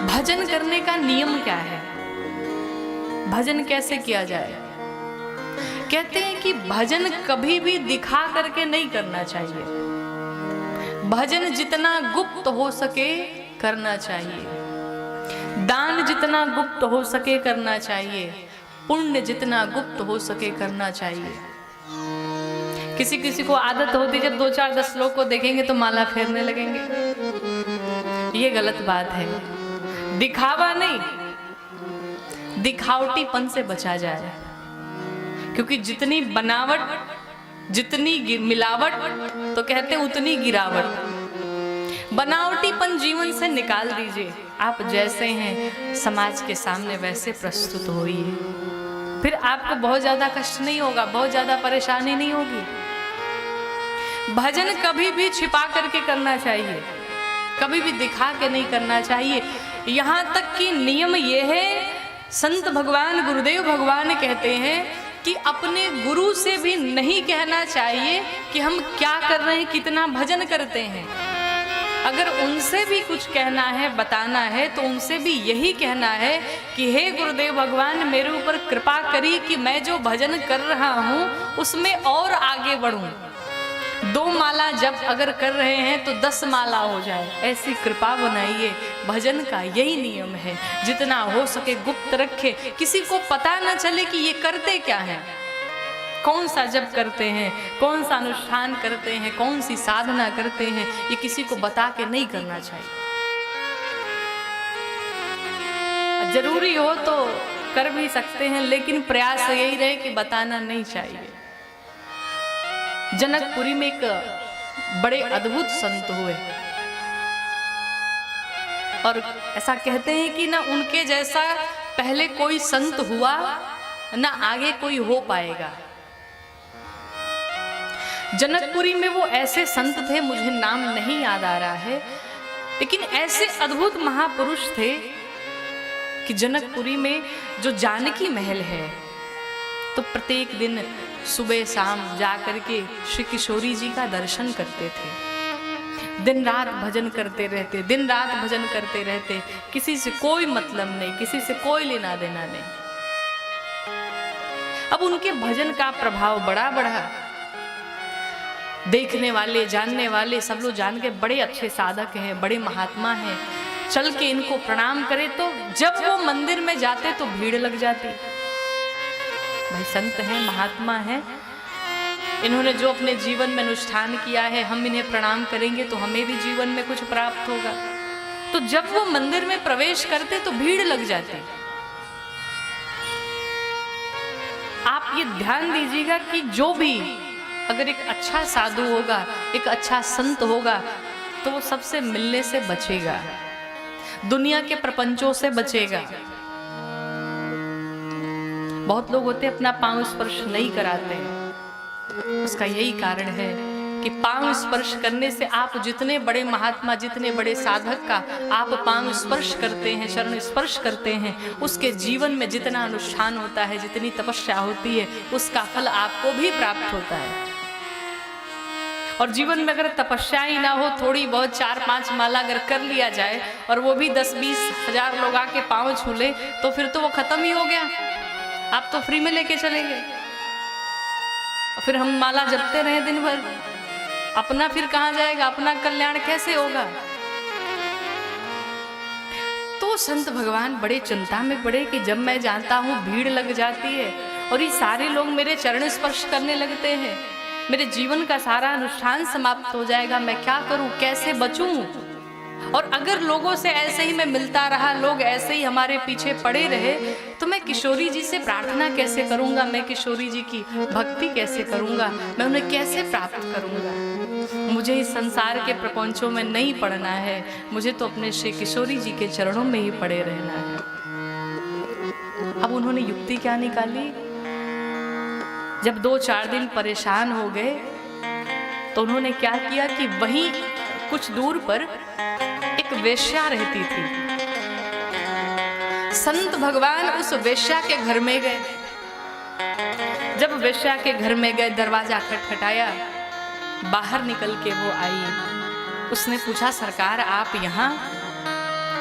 भजन करने का नियम क्या है, भजन कैसे किया जाए। कहते हैं कि भजन कभी भी दिखा करके नहीं करना चाहिए, भजन जितना गुप्त हो सके करना चाहिए, दान जितना गुप्त हो सके करना चाहिए, पुण्य जितना गुप्त हो सके करना चाहिए। किसी किसी को आदत होती जब 2-4-10 लोग को देखेंगे तो माला फेरने लगेंगे, ये गलत बात है। दिखावा नहीं, दिखावटीपन से बचा जाए, क्योंकि जितनी बनावट जितनी मिलावट तो कहते उतनी गिरावट। बनावटीपन जीवन से निकाल दीजिए, आप जैसे हैं समाज के सामने वैसे प्रस्तुत होइए, फिर आपको बहुत ज्यादा कष्ट नहीं होगा, बहुत ज्यादा परेशानी नहीं होगी। भजन कभी भी छिपा करके करना चाहिए, कभी भी दिखा के नहीं करना चाहिए। यहाँ तक कि नियम ये है, संत भगवान गुरुदेव भगवान कहते हैं कि अपने गुरु से भी नहीं कहना चाहिए कि हम क्या कर रहे हैं, कितना भजन करते हैं। अगर उनसे भी कुछ कहना है, बताना है, तो उनसे भी यही कहना है कि हे गुरुदेव भगवान, मेरे ऊपर कृपा करी कि मैं जो भजन कर रहा हूँ उसमें और आगे बढ़ूँ। 2 माला जब अगर कर रहे हैं तो 10 माला हो जाए, ऐसी कृपा बनाइए। भजन का यही नियम है, जितना हो सके गुप्त रखे, किसी को पता न चले कि ये करते क्या है, कौन सा जप करते हैं, कौन सा अनुष्ठान करते हैं, कौन सी साधना करते हैं, ये किसी को बता के नहीं करना चाहिए। जरूरी हो तो कर भी सकते हैं, लेकिन प्रयास यही रहे कि बताना नहीं चाहिए। जनकपुरी में एक बड़े अद्भुत संत हुए, और ऐसा कहते हैं कि ना उनके जैसा पहले कोई संत हुआ, ना आगे कोई हो पाएगा। जनकपुरी में वो ऐसे संत थे, मुझे नाम नहीं याद आ रहा है, लेकिन ऐसे अद्भुत महापुरुष थे कि जनकपुरी में जो जानकी महल है, तो प्रत्येक दिन सुबह शाम जा करके श्री किशोरी जी का दर्शन करते थे। दिन रात भजन करते रहते, दिन रात भजन करते रहते, किसी से कोई मतलब नहीं, किसी से कोई लेना देना नहीं। अब उनके भजन का प्रभाव बड़ा बढ़ा, देखने वाले जानने वाले सब लोग जान के बड़े अच्छे साधक हैं, बड़े महात्मा हैं, चल के इनको प्रणाम करे तो जब वो मंदिर में जाते तो भीड़ लग जाती। भाई संत हैं, महात्मा हैं, इन्होंने जो अपने जीवन में अनुष्ठान किया है, हम इन्हें प्रणाम करेंगे तो हमें भी जीवन में कुछ प्राप्त होगा। तो जब वो मंदिर में प्रवेश करते तो भीड़ लग जाती। आप ये ध्यान दीजिएगा कि जो भी अगर एक अच्छा साधु होगा, एक अच्छा संत होगा, तो वो सबसे मिलने से बचेगा, दुनिया के प्रपंचों से बचेगा। बहुत लोग होते अपना पांव स्पर्श नहीं कराते, उसका यही कारण है कि पांव स्पर्श करने से आप जितने बड़े महात्मा, जितने बड़े साधक का आप पांव स्पर्श करते हैं, शरण स्पर्श करते हैं, उसके जीवन में जितना अनुष्ठान होता है, जितनी तपस्या होती है, उसका फल आपको भी प्राप्त होता है। और जीवन में अगर तपस्या ही ना हो, थोड़ी बहुत 4-5 माला अगर कर लिया जाए और वो भी 10-20 हजार लोग आके पांव छू ले, तो फिर तो वो खत्म ही हो गया, आप तो फ्री में लेके चलेंगे। और फिर हम माला जपते रहे दिन भर, अपना फिर कहाँ जाएगा, अपना कल्याण कैसे होगा। तो संत भगवान बड़े चिंता में पड़े कि जब मैं जानता हूँ भीड़ लग जाती है और ये सारे लोग मेरे चरण स्पर्श करने लगते हैं, मेरे जीवन का सारा अनुष्ठान समाप्त हो जाएगा, मैं क्या करूं, कैसे बचूं। और अगर लोगों से ऐसे ही मैं मिलता रहा, लोग ऐसे ही हमारे पीछे पड़े रहे, तो मैं किशोरी जी से प्रार्थना कैसे करूंगा, मैं किशोरी जी की भक्ति कैसे करूंगा, मैं उन्हें कैसे प्राप्त करूंगा। मुझे इस संसार के प्रपंचों में नहीं पड़ना है, मुझे तो अपने श्री किशोरी जी के चरणों में ही पड़े रहना है। अब उन्होंने युक्ति क्या निकाली, जब 2-4 दिन परेशान हो गए तो उन्होंने क्या किया कि वहीं कुछ दूर पर एक वेश्या रहती थी। संत भगवान उस वेश्या के घर में गए। जब वेश्या के घर में गए, दरवाजा खटखटाया, बाहर निकल के वो आई। उसने पूछा, सरकार आप यहाँ?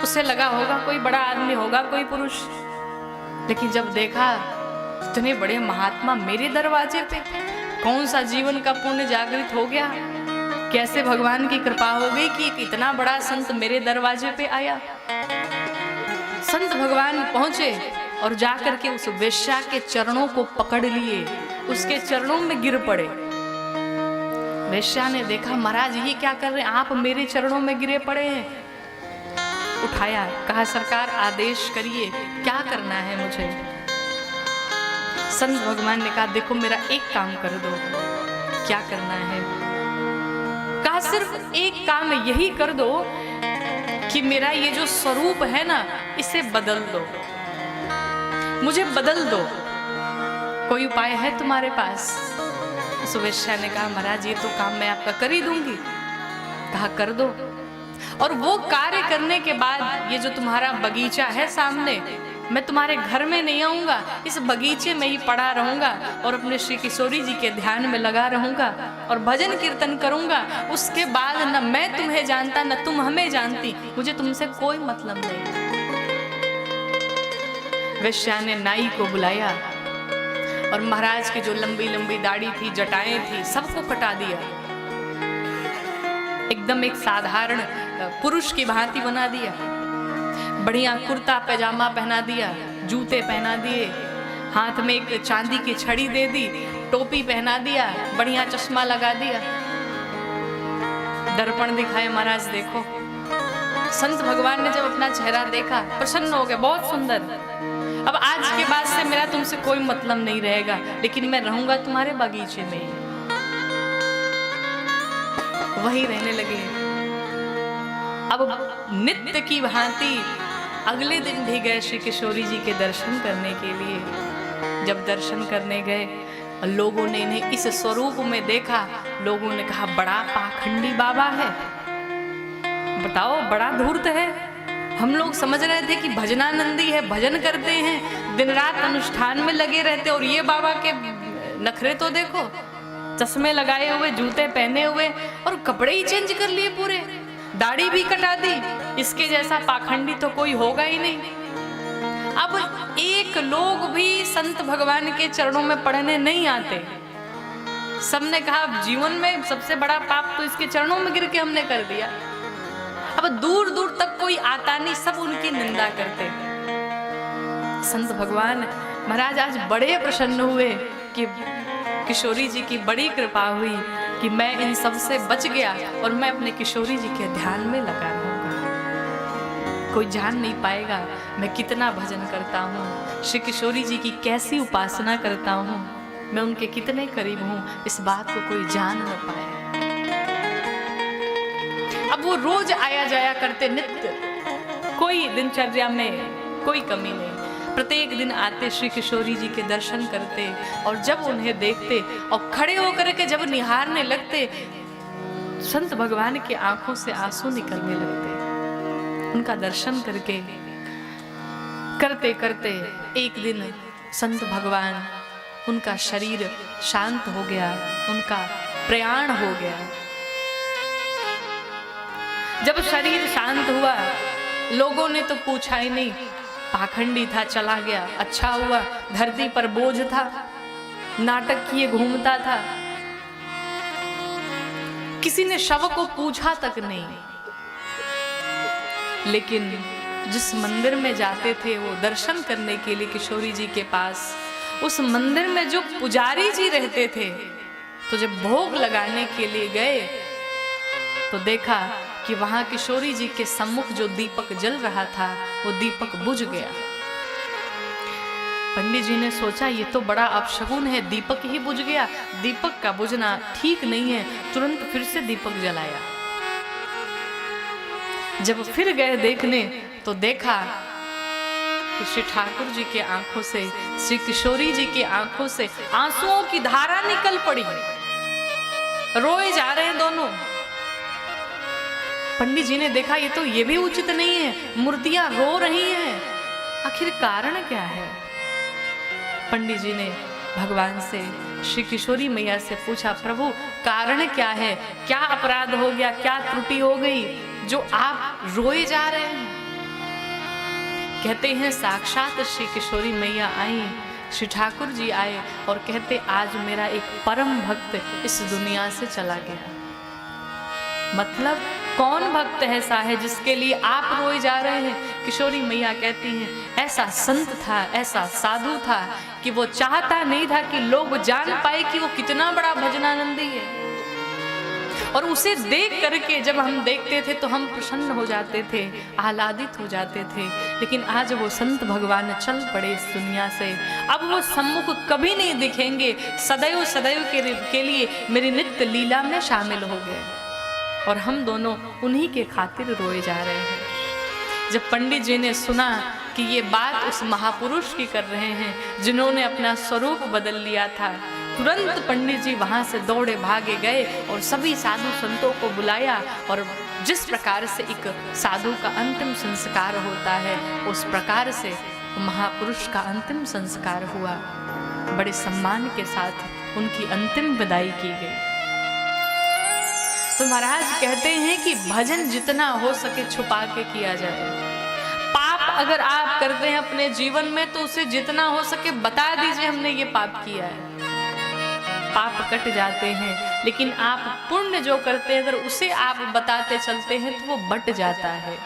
उसे लगा होगा कोई बड़ा आदमी होगा, कोई पुरुष, लेकिन जब देखा इतने बड़े महात्मा मेरे दरवाजे पे, कौन सा जीवन का पुण्य जागृत हो गया, कैसे भगवान की कृपा हो गई कि एक इतना बड़ा संत मेरे दरवाजे पे आया। संत भगवान पहुंचे और जाकर के उस वेश्या के चरणों को पकड़ लिए, उसके चरणों में गिर पड़े। वेश्या ने देखा महाराज ये क्या कर रहे हैं, आप मेरे चरणों में गिरे पड़े हैं। उठाया, कहा सरकार आदेश करिए, क्या करना है मुझे। संत भगवान ने कहा देखो मेरा एक काम कर दो। क्या करना है? कहा सिर्फ एक काम यही कर दो कि मेरा ये जो स्वरूप है ना इसे बदल दो, मुझे बदल दो, कोई उपाय है तुम्हारे पास? उस वेश्या ने कहा महाराज ये तो काम मैं आपका कर ही दूंगी। कहा कर दो, और वो कार्य करने के बाद ये जो तुम्हारा बगीचा है सामने, मैं तुम्हारे घर में नहीं आऊंगा, इस बगीचे में ही पड़ा रहूंगा और अपने श्री किशोरी जी के ध्यान में लगा रहूंगा और भजन कीर्तन करूंगा। उसके बाद न मैं तुम्हें जानता न तुम हमें जानती, मुझे तुमसे कोई मतलब नहीं। वेश्या ने नाई को बुलाया और महाराज की जो लंबी लंबी दाढ़ी थी, जटाएं थी, सबको कटा दिया। एकदम एक साधारण पुरुष की भांति बना दिया। बढ़िया कुर्ता पैजामा पहना दिया, जूते पहना दिए, हाथ में एक चांदी की छड़ी दे दी, टोपी पहना दिया, बढ़िया चश्मा लगा दिया। दर्पण दिखाए महाराज देखो। संत भगवान ने जब अपना चेहरा देखा प्रसन्न हो गए, बहुत सुंदर। अब आज के बाद से मेरा तुमसे कोई मतलब नहीं रहेगा, लेकिन मैं रहूंगा तुम्हारे बगीचे में, वही रहने लगे। अब नित्य की भांति अगले दिन भी गए श्री किशोरी जी के दर्शन करने के लिए। जब दर्शन करने गए लोगों ने इन्हें इस स्वरूप में देखा, लोगों ने कहा बड़ा पाखंडी बाबा है, बताओ बड़ा धूर्त है। हम लोग समझ रहे थे कि भजनानंदी है, भजन करते हैं, दिन रात अनुष्ठान में लगे रहते, और ये बाबा के नखरे तो देखो, चश्मे लगाए हुए, जूते पहने हुए और कपड़े ही चेंज कर लिए पूरे, दाढ़ी भी कटा दी। इसके जैसा पाखंडी तो कोई होगा ही नहीं। अब एक लोग भी संत भगवान के चरणों में पड़ने नहीं आते। सबने कहा जीवन में सबसे बड़ा पाप तो इसके चरणों में गिर के हमने कर दिया। अब दूर दूर तक कोई आता नहीं, सब उनकी निंदा करते। संत भगवान महाराज आज बड़े प्रसन्न हुए कि किशोरी जी की बड़ी कृपा हुई कि मैं इन सब से बच गया और मैं अपने किशोरी जी के ध्यान में लगा रहूंगा। कोई जान नहीं पाएगा मैं कितना भजन करता हूँ, श्री किशोरी जी की कैसी उपासना करता हूँ, मैं उनके कितने करीब हूँ, इस बात को कोई जान न पाए। अब वो रोज आया जाया करते नित्य, कोई दिनचर्या में कोई कमी नहीं। प्रत्येक दिन आते श्री किशोरी जी के दर्शन करते, और जब उन्हें देखते और खड़े होकर के जब निहारने लगते, संत भगवान की आंखों से आंसू निकलने लगते। उनका दर्शन करके करते करते एक दिन संत भगवान, उनका शरीर शांत हो गया, उनका प्रयाण हो गया। जब शरीर शांत हुआ, लोगों ने तो पूछा ही नहीं, पाखंडी था चला गया, अच्छा हुआ, धरती पर बोझ था, नाटक किए घूमता था, किसी ने शव को पूछा तक नहीं। लेकिन जिस मंदिर में जाते थे वो दर्शन करने के लिए किशोरी जी के पास, उस मंदिर में जो पुजारी जी रहते थे, तो जब भोग लगाने के लिए गए तो देखा कि वहां किशोरी जी के सम्मुख जो दीपक जल रहा था वो दीपक बुझ गया। पंडित जी ने सोचा ये तो बड़ा अपशगुन है, दीपक ही बुझ गया, दीपक का बुझना ठीक नहीं है। तुरंत फिर से दीपक जलाया। जब फिर गए देखने तो देखा कि श्री ठाकुर जी के आंखों से, श्री किशोरी जी की आंखों से आंसुओं की धारा निकल पड़ी, रोए जा रहे हैं दोनों। पंडित जी ने देखा ये भी उचित नहीं है, मूर्तियां रो रही हैं, आखिर कारण क्या है। पंडित जी ने भगवान से, श्री किशोरी मैया से पूछा, प्रभु कारण क्या है, क्या अपराध हो गया, क्या त्रुटि हो गई जो आप रोए जा रहे हैं। कहते हैं साक्षात श्री किशोरी मैया आई, श्री ठाकुर जी आए और कहते आज मेरा एक परम भक्त इस दुनिया से चला गया। मतलब कौन भक्त ऐसा है जिसके लिए आप रोए जा रहे हैं? किशोरी मैया कहती हैं ऐसा संत था, ऐसा साधु था कि वो चाहता नहीं था कि लोग जान पाए कि वो कितना बड़ा भजनानंदी है। और उसे देख करके जब हम देखते थे तो हम प्रसन्न हो जाते थे, आह्लादित हो जाते थे। लेकिन आज वो संत भगवान चल पड़े इस दुनिया से, अब वो सम्मुख कभी नहीं दिखेंगे, सदैव सदैव के लिए मेरी नित्य लीला में शामिल हो गए। और हम दोनों उन्हीं के खातिर रोए जा रहे हैं। जब पंडित जी ने सुना कि ये बात उस महापुरुष की कर रहे हैं जिन्होंने अपना स्वरूप बदल लिया था, तुरंत पंडित जी वहां से दौड़े भागे गए और सभी साधु संतों को बुलाया। और जिस प्रकार से एक साधु का अंतिम संस्कार होता है उस प्रकार से महापुरुष का अंतिम संस्कार हुआ। बड़े सम्मान के साथ उनकी अंतिम विदाई की गई। तो महाराज कहते हैं कि भजन जितना हो सके छुपा के किया जाए। पाप अगर आप करते हैं अपने जीवन में तो उसे जितना हो सके बता दीजिए हमने ये पाप किया है। पाप कट जाते हैं, लेकिन आप पुण्य जो करते हैं अगर उसे आप बताते चलते हैं तो वो बट जाता है।